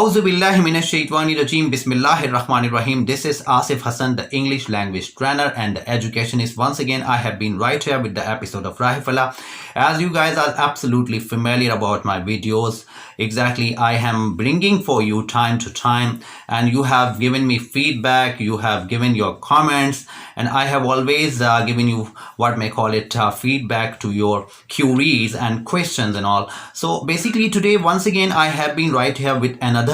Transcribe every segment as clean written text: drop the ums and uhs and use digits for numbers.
Auzubillahiminash-shaytanir-rajeem. Bismillahir-rahmanir-rahim. This is Asif Hassan, the English language trainer and educationist. Once again, I have been right here with the episode of Rahifallah. As you guys are absolutely familiar about my videos, exactly I am bringing for you time to time, and you have given me feedback, you have given your comments, and I have always given you what may call it feedback to your queries and questions and all. So basically today once again I have been right here with another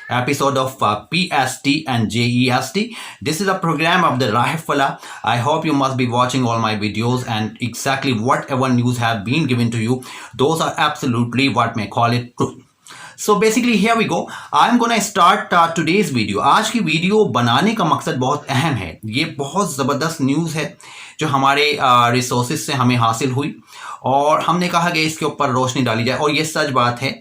episode of PST and JEST. This is a program of the Rahifallah. I hope you must be watching all my videos, and exactly whatever news have been given to you, those are absolutely what may call it truth. So basically here we go. I'm gonna start today's video. आज की video बनाने का मकसद बहुत अहम है. ये बहुत ज़बरदस्त न्यूज़ है जो हमारे रिसोर्सेज से हमें हासिल हुई, और हमने कहा कि इसके ऊपर रोशनी डाली जाए. और ये सच बात है,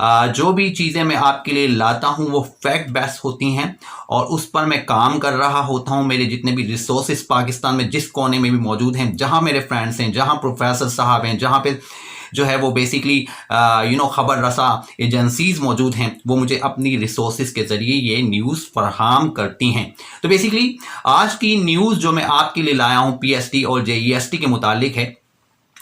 जो भी चीज़ें मैं आपके लिए लाता हूँ वो फैक्ट बेस्ड होती हैं, और उस पर मैं काम कर रहा होता हूँ. मेरे जितने भी रिसोर्सेज पाकिस्तान में जिस कोने में भी मौजूद हैं, जहाँ मेरे फ्रेंड्स हैं, जहाँ प्रोफेसर साहब हैं, जहाँ पे जो है वो बेसिकली ख़बर रसा एजेंसीज़ मौजूद हैं, वो मुझे अपनी रिसोर्सेज के ज़रिए ये न्यूज़ फराहम करती हैं. तो बेसिकली आज की न्यूज़ जो मैं आपके लिए लाया हूँ PST और JEST के मुतालिक है.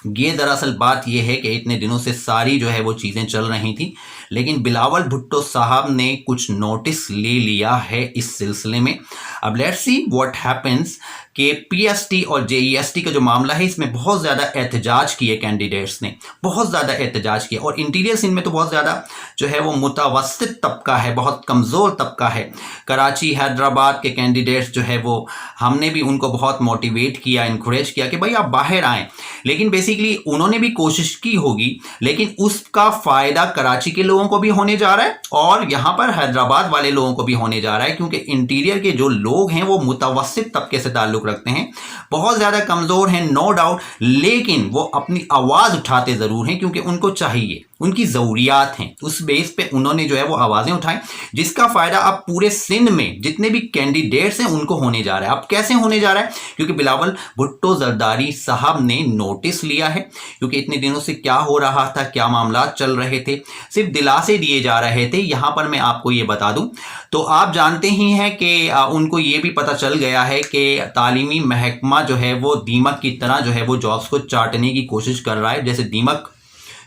ये दरअसल बात ये है कि इतने दिनों से सारी जो है वो चीज़ें चल रही थी, लेकिन बिलावल भुट्टो साहब ने कुछ नोटिस ले लिया है इस सिलसिले में. अब लेट्स सी व्हाट हैपेंस कि PST और JEST का जो मामला है, इसमें बहुत ज़्यादा एहतजाज किए कैंडिडेट्स ने, बहुत ज़्यादा एहतजाज किया. और इंटीरियर सिंध में तो बहुत ज़्यादा जो है वो मुतवस्सित तबका है, बहुत कमज़ोर तबका है. कराची हैदराबाद के कैंडिडेट्स जो है वो हमने भी उनको बहुत मोटिवेट किया, इनकरेज किया कि भाई आप बाहर आएँ. लेकिन बेसिकली उन्होंने भी कोशिश की होगी, लेकिन उसका फ़ायदा कराची के लोगों को भी होने जा रहा है और यहाँ पर हैदराबाद वाले लोगों को भी होने जा रहा है, क्योंकि इंटीरियर के जो लोग हैं वो मुतवस्सित तबके से ताल्लुक़ रखते हैं, बहुत ज़्यादा कमज़ोर हैं, नो डाउट, लेकिन वो अपनी आवाज़ उठाते ज़रूर हैं क्योंकि उनको चाहिए, उनकी ज़रूरियात हैं. उस बेस पे उन्होंने जो है वो आवाज़ें उठाई, जिसका फ़ायदा अब पूरे सिंध में जितने भी कैंडिडेट्स हैं उनको होने जा रहा है. अब कैसे होने जा रहा है? क्योंकि बिलावल भुट्टो जरदारी साहब ने नोटिस लिया है, क्योंकि इतने दिनों से क्या हो रहा था, क्या मामला चल रहे थे, सिर्फ दिलासे दिए जा रहे थे. यहाँ पर मैं आपको ये बता दूँ तो आप जानते ही हैं कि उनको ये भी पता चल गया है कि तालीमी महकमा जो है वो दीमक की तरह जो है वो जॉब्स को चाटने की कोशिश कर रहा है. जैसे दीमक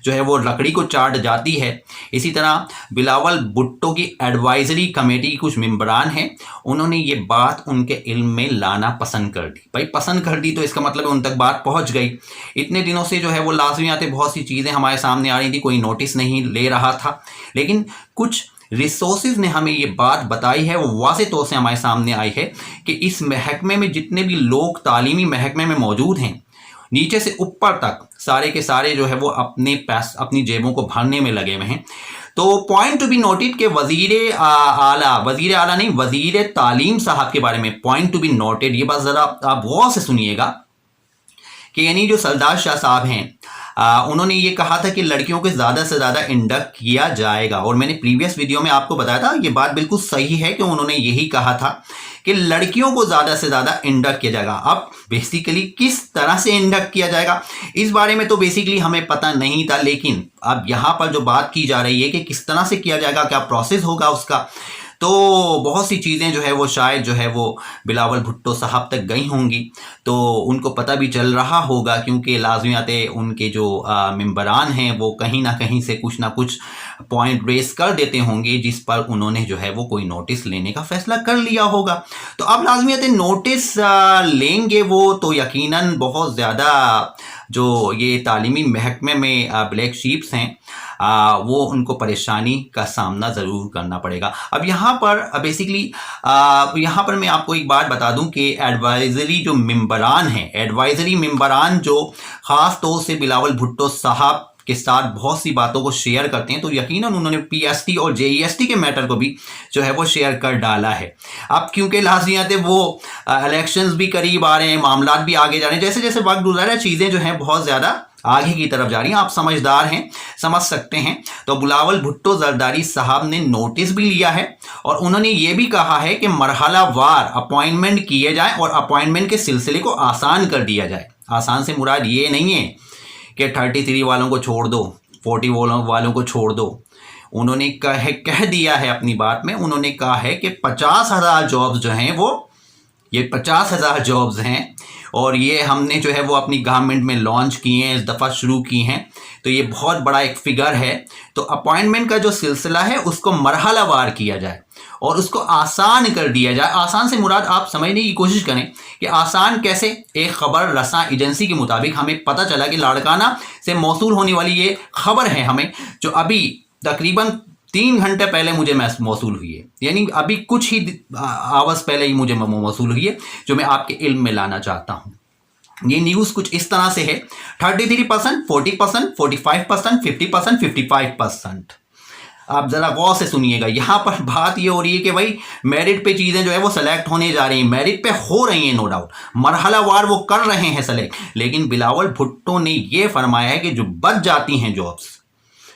जो है वो लकड़ी को चाट जाती है, इसी तरह बिलावल भुट्टो की एडवाइजरी कमेटी की कुछ मेंबरान हैं, उन्होंने ये बात उनके इल्म में लाना पसंद कर दी. भाई पसंद कर दी तो इसका मतलब उन तक बात पहुंच गई. इतने दिनों से जो है वो लाजमियात बहुत सी चीज़ें हमारे सामने आ रही थी, कोई नोटिस नहीं ले रहा था, लेकिन कुछ रिसोर्सेज ने हमें ये बात बताई है, वो वाज़ेह तौर से हमारे सामने आई है कि इस महकमे में जितने भी लोग तालीमी महकमे में मौजूद हैं, नीचे से ऊपर तक सारे के सारे जो है वो अपनी जेबों को भरने में लगे हुए हैं. तो पॉइंट टू बी नोटेड के वज़ीर आला नहीं, वज़ीर तालीम साहब के बारे में पॉइंट टू बी नोटेड. ये बात ज़रा आप गौर से सुनिएगा कि यानी जो सरदार शाह साहब हैं, उन्होंने ये कहा था कि लड़कियों को ज़्यादा से ज़्यादा इंडक्ट किया जाएगा. और मैंने प्रीवियस वीडियो में आपको बताया था, ये बात बिल्कुल सही है कि उन्होंने यही कहा था कि लड़कियों को ज़्यादा से ज़्यादा इंडक्ट किया जाएगा. अब बेसिकली किस तरह से इंडक्ट किया जाएगा इस बारे में तो बेसिकली हमें पता नहीं था, लेकिन अब यहाँ पर जो बात की जा रही है कि किस तरह से किया जाएगा, क्या प्रोसेस होगा उसका, तो बहुत सी चीज़ें जो है वो शायद जो है वो बिलावल भुट्टो साहब तक गई होंगी, तो उनको पता भी चल रहा होगा, क्योंकि लाजमियाते उनके जो मेंबरान हैं वो कहीं ना कहीं से कुछ ना कुछ पॉइंट रेस कर देते होंगे, जिस पर उन्होंने जो है वो कोई नोटिस लेने का फैसला कर लिया होगा. तो अब लाजमियाते नोटिस लेंगे वो, तो यकीनन बहुत ज़्यादा जो ये तालीमी महकमे में ब्लैक शीप्स हैं, वो उनको परेशानी का सामना ज़रूर करना पड़ेगा. अब यहाँ पर बेसिकली यहाँ पर मैं आपको एक बात बता दूं कि एडवाइज़री जो मेंबरान हैं, एडवाइज़री मेंबरान जो ख़ास तौर से बिलावल भुट्टो साहब के साथ बहुत सी बातों को शेयर करते हैं, तो यकीनन उन्होंने PST और JEST के मैटर को भी जो है वो शेयर कर डाला है. अब क्योंकि लाजमियात वो इलेक्शंस भी करीब आ रहे हैं, मामला भी आगे जा रहे हैं, जैसे जैसे वक्त गुजर रहा है चीज़ें जो हैं बहुत ज़्यादा आगे की तरफ जा रही हैं. आप समझदार हैं, समझ सकते हैं. तो बिलावल भुट्टो जरदारी साहब ने नोटिस भी लिया है, और उन्होंने ये भी कहा है कि मरहलावार अपॉइंटमेंट किए जाए और अपॉइंटमेंट के सिलसिले को आसान कर दिया जाए. आसान से मुराद ये नहीं है कि 33 वालों को छोड़ दो, 40 वालों को छोड़ दो. उन्होंने कह दिया है अपनी बात में, उन्होंने कहा है कि 50,000 जॉब्स जो हैं वो, ये 50,000 जॉब्स हैं और ये हमने जो है वो अपनी गवर्नमेंट में लॉन्च किए हैं, इस दफ़ा शुरू की हैं। तो ये बहुत बड़ा एक फिगर है। तो अपॉइंटमेंट का जो सिलसिला है उसको मरहलावार किया जाए और उसको आसान कर दिया जाए। आसान से मुराद आप समझने की कोशिश करें कि आसान कैसे। एक खबर रसां एजेंसी के मुताबिक हमें पता चला कि लाड़काना से मौसूल होने वाली ये खबर है हमें, जो अभी तकरीबन 3 घंटे पहले मुझे मौसूल हुई है, यानी अभी कुछ ही आवर्स पहले ही मुझे मौसूल हुई है, जो मैं आपके इल्म में लाना चाहता हूँ। ये न्यूज़ कुछ इस तरह से है, 33%, 40%, 45%, 50%, 55%। आप ज़रा गौर से सुनिएगा। यहाँ पर बात ये हो रही है कि भाई मेरिट पे चीज़ें जो है वो सेलेक्ट होने जा रही हैं, मेरिट पे हो रही हैं, नो डाउट, मरहलावार वो कर रहे हैं सेलेक्ट। लेकिन बिलावल भुट्टो ने ये फरमाया है कि जो बच जाती हैं जॉब्स,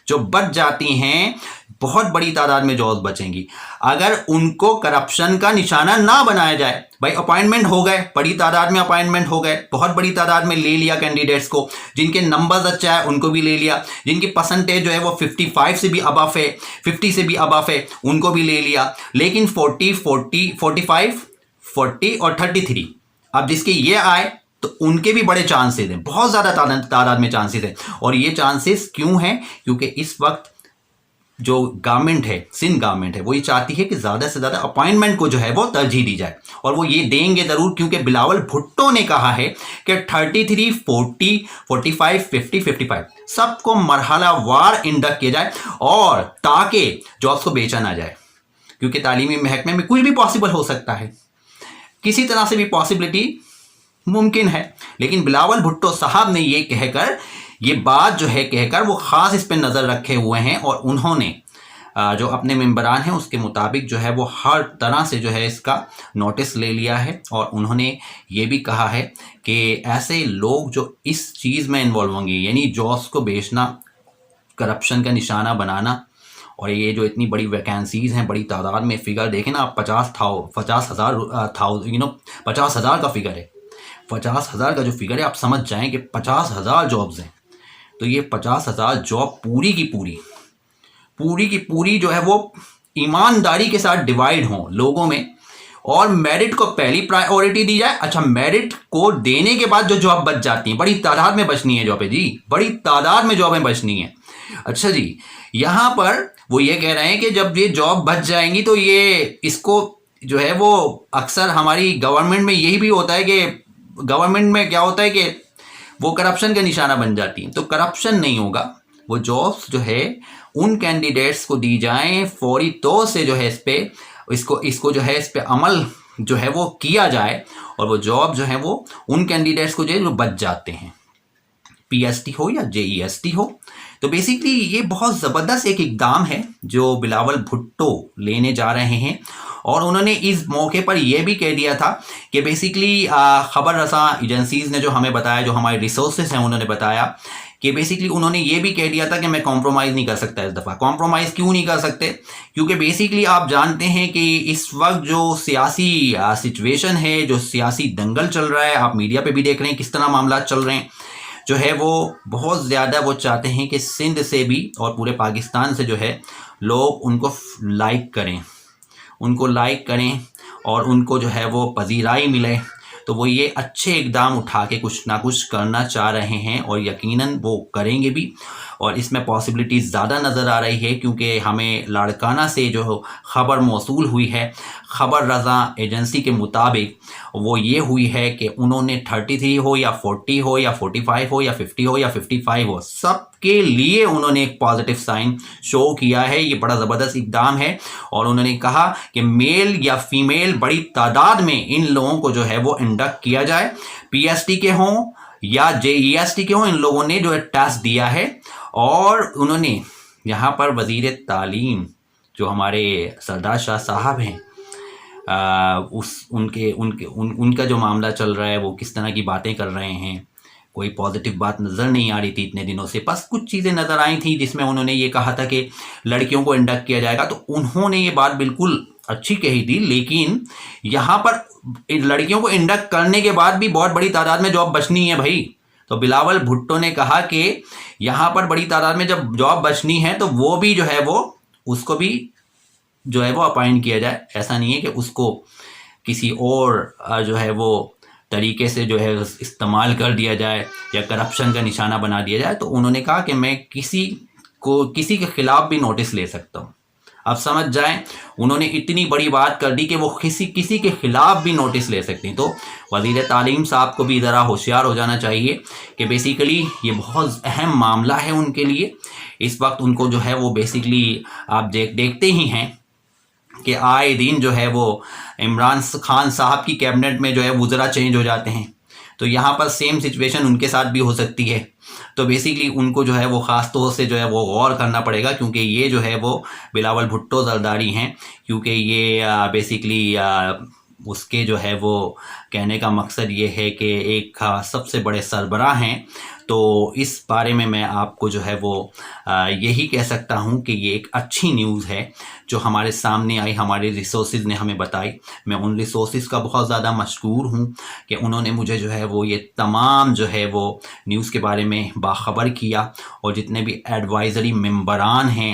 जो बच जाती हैं, बहुत बड़ी तादाद में जॉब्स बचेंगी अगर उनको करप्शन का निशाना ना बनाया जाए। भाई अपॉइंटमेंट हो गए, बड़ी तादाद में अपॉइंटमेंट हो गए, बहुत बड़ी तादाद में ले लिया कैंडिडेट्स को, जिनके नंबर्स अच्छा है उनको भी ले लिया, जिनकी परसेंटेज जो है वो 55 से भी अबव है, 50 से भी अबव है, उनको भी ले लिया। लेकिन 40, 45, 40 और 33, अब जिसके ये आए तो उनके भी बड़े चांसेस हैं, बहुत ज़्यादा तादाद में चांसेस हैं। और ये चांसेस क्यों हैं? क्योंकि इस वक्त जो गवर्नमेंट है, सिंध गवर्नमेंट है, वो ये चाहती है कि ज़्यादा से ज़्यादा अपॉइंटमेंट को जो है वो तरजीह दी जाए, और वो ये देंगे ज़रूर, क्योंकि बिलावल भुट्टो ने कहा है कि 33, 40, 45, 50, 55 सबको मरहलावार इंडक्ट किया जाए, और ताकि जॉब्स को बेचा ना जाए, क्योंकि तालीमी महकमे में कुछ भी पॉसिबल हो सकता है, किसी तरह से भी पॉसिबिलिटी मुमकिन है। लेकिन बिलावल भुट्टो साहब ने ये कहकर, ये बात जो है कहकर, वो ख़ास इस पर नज़र रखे हुए हैं, और उन्होंने जो अपने मेंबरान हैं उसके मुताबिक जो है वो हर तरह से जो है इसका नोटिस ले लिया है। और उन्होंने ये भी कहा है कि ऐसे लोग जो इस चीज़ में इन्वॉल्व होंगे, यानी जॉब्स को बेचना, करप्शन का निशाना बनाना, और ये जो इतनी बड़ी वैकेंसीज़ हैं, बड़ी तादाद में, फ़िगर देखें ना आप, 50,000 का फ़िगर है, 50,000 का जो फिगर है, आप समझ जाएं कि 50,000 जॉब्स हैं। तो ये 50,000 जॉब पूरी की पूरी जो है वो ईमानदारी के साथ डिवाइड हों लोगों में, और मेरिट को पहली प्रायोरिटी दी जाए। अच्छा, मेरिट को देने के बाद जो जॉब बच जाती हैं, बड़ी तादाद में बचनी है जॉबें जी, बड़ी तादाद में जॉबें बचनी हैं। अच्छा जी, यहाँ पर वो ये कह रहे हैं कि जब ये जॉब बच जाएंगी तो ये इसको जो है वो, अक्सर हमारी गवर्नमेंट में यही भी होता है कि गवर्नमेंट में क्या होता है कि वो करप्शन का निशाना बन जाती है। तो करप्शन नहीं होगा, वो जॉब्स जो है उन कैंडिडेट्स को दी जाएं फौरी तौर से, जो है इस पे इसको जो है इस पे अमल जो है वो किया जाए, और वो जॉब जो है वो उन कैंडिडेट्स को जो है जो बच जाते हैं, PST हो या JEST हो। तो बेसिकली ये बहुत ज़बरदस्त एक इक़दाम है जो बिलावल भुट्टो लेने जा रहे हैं। और उन्होंने इस मौके पर यह भी कह दिया था कि बेसिकली ख़बर रसां एजेंसीज़ ने जो हमें बताया, जो हमारे रिसोर्सेज हैं, उन्होंने बताया कि बेसिकली उन्होंने ये भी कह दिया था कि मैं कॉम्प्रोमाइज़ नहीं कर सकता इस दफ़ा। कॉम्प्रोमाइज़ क्यों नहीं कर सकते? क्योंकि बेसिकली आप जानते हैं कि इस वक्त जो सियासी सिचुएशन है, जो सियासी दंगल चल रहा है, आप मीडिया पे भी देख रहे हैं किस तरह मामला चल रहे हैं, जो है वो बहुत ज़्यादा वो चाहते हैं कि सिंध से भी और पूरे पाकिस्तान से जो है लोग उनको लाइक करें और उनको जो है वो पजीराई मिले। तो वो ये अच्छे इक़दाम उठा के कुछ ना कुछ करना चाह रहे हैं, और यकीनन वो करेंगे भी। और इसमें पॉसिबिलिटी ज़्यादा नज़र आ रही है, क्योंकि हमें लाड़काना से जो ख़बर मौसूल हुई है, ख़बर रज़ा एजेंसी के मुताबिक वो ये हुई है कि उन्होंने 33 हो या 40 हो या 45 हो या 50 हो या 55 हो, सब के लिए उन्होंने एक पॉजिटिव साइन शो किया है। ये बड़ा ज़बरदस्त इक़दाम है। और उन्होंने कहा कि मेल या फीमेल बड़ी तादाद में इन लोगों को जो है वो इंडक्ट किया जाए, PST के हों या JEST के हों, इन लोगों ने जो है टेस्ट दिया है। और उन्होंने यहाँ पर वज़ीर तालीम जो हमारे सरदार शाह साहब हैं, उनका जो मामला चल रहा है, वो किस तरह की बातें कर रहे हैं, कोई पॉजिटिव बात नज़र नहीं आ रही थी इतने दिनों से। बस कुछ चीज़ें नज़र आई थी जिसमें उन्होंने ये कहा था कि लड़कियों को इंडक्ट किया जाएगा, तो उन्होंने ये बात बिल्कुल अच्छी कही थी। लेकिन यहाँ पर लड़कियों को इंडक्ट करने के बाद भी बहुत बड़ी तादाद में जॉब बचनी है भाई। तो बिलावल भुट्टो ने कहा कि यहाँ पर बड़ी तादाद में जब जॉब बचनी है तो वो भी जो है वो उसको भी जो है वो अपॉइंट किया जाए। ऐसा नहीं है कि उसको किसी और जो है वो तरीके से जो है इस्तेमाल कर दिया जाए या करप्शन का निशाना बना दिया जाए। तो उन्होंने कहा कि मैं किसी के खिलाफ भी नोटिस ले सकता हूँ। अब समझ जाएं, उन्होंने इतनी बड़ी बात कर दी कि वो किसी के खिलाफ भी नोटिस ले सकती। तो वज़ीर तालीम साहब को भी ज़रा होशियार हो जाना चाहिए कि बेसिकली ये बहुत अहम मामला है उनके लिए। इस वक्त उनको जो है वो बेसिकली आप देखते ही हैं कि आए दिन जो है वो इमरान खान साहब की कैबिनेट में जो है वुज़रा चेंज हो जाते हैं। तो यहाँ पर सेम सिचुएशन उनके साथ भी हो सकती है। तो बेसिकली उनको जो है वो ख़ास तौर से जो है वो गौर करना पड़ेगा, क्योंकि ये जो है वो बिलावल भुट्टो जरदारी हैं, क्योंकि ये बेसिकली उसके जो है वो कहने का मकसद ये है कि एक सबसे बड़े सरबराह हैं। तो इस बारे में मैं आपको जो है वो यही कह सकता हूँ कि ये एक अच्छी न्यूज़ है जो हमारे सामने आई, हमारे रिसोर्सेज ने हमें बताई। मैं उन रिसोर्सेज का बहुत ज़्यादा मशकूर हूँ कि उन्होंने मुझे जो है वो ये तमाम जो है वो न्यूज़ के बारे में बाखबर किया। और जितने भी एडवाइज़री मेंबरान हैं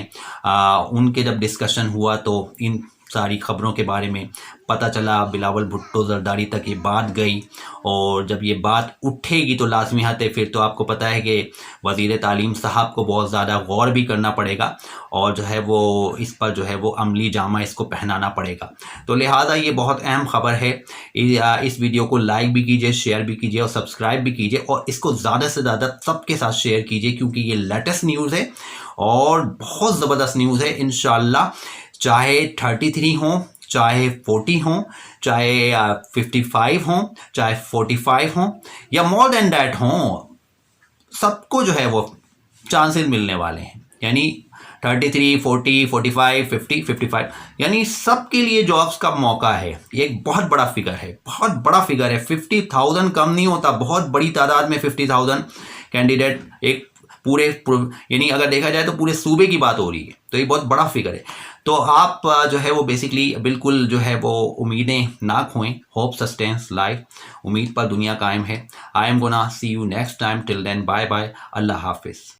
उनके जब डिस्कशन हुआ तो इन सारी ख़बरों के बारे में पता चला, बिलावल भुट्टो जरदारी तक ये बात गई। और जब ये बात उठेगी तो लाजमी हद है फिर तो आपको पता है कि वज़ीर तालीम साहब को बहुत ज़्यादा गौर भी करना पड़ेगा और जो है वो इस पर जो है वो अमली जामा इसको पहनाना पड़ेगा। तो लिहाजा ये बहुत अहम ख़बर है। इस वीडियो को लाइक भी कीजिए, शेयर भी कीजिए और सब्सक्राइब भी कीजिए और इसको ज़्यादा से ज़्यादा सबके साथ शेयर कीजिए, क्योंकि ये लेटेस्ट न्यूज़ है और बहुत ज़बरदस्त न्यूज़ है। इंशाल्लाह चाहे 33 हों, चाहे 40 हों, चाहे 55 हों, चाहे 45 हों या मोर देन डैट हों, सबको जो है वो चांसेस मिलने वाले हैं। यानी 33, 40, 45, 50, 55 यानी सबके लिए जॉब्स का मौका है। ये एक बहुत बड़ा फिगर है, बहुत बड़ा फिगर है। 50,000 कम नहीं होता, बहुत बड़ी तादाद में 50,000 कैंडिडेट एक पूरे यानी अगर देखा जाए तो पूरे सूबे की बात हो रही है। तो ये बहुत बड़ा फिगर है। तो आप जो है वो बेसिकली बिल्कुल जो है वो उम्मीदें ना खोएं। होप सस्टेन्स लाइफ, उम्मीद पर दुनिया कायम है। I am gonna see you next time, till then bye bye, अल्लाह हाफिज़।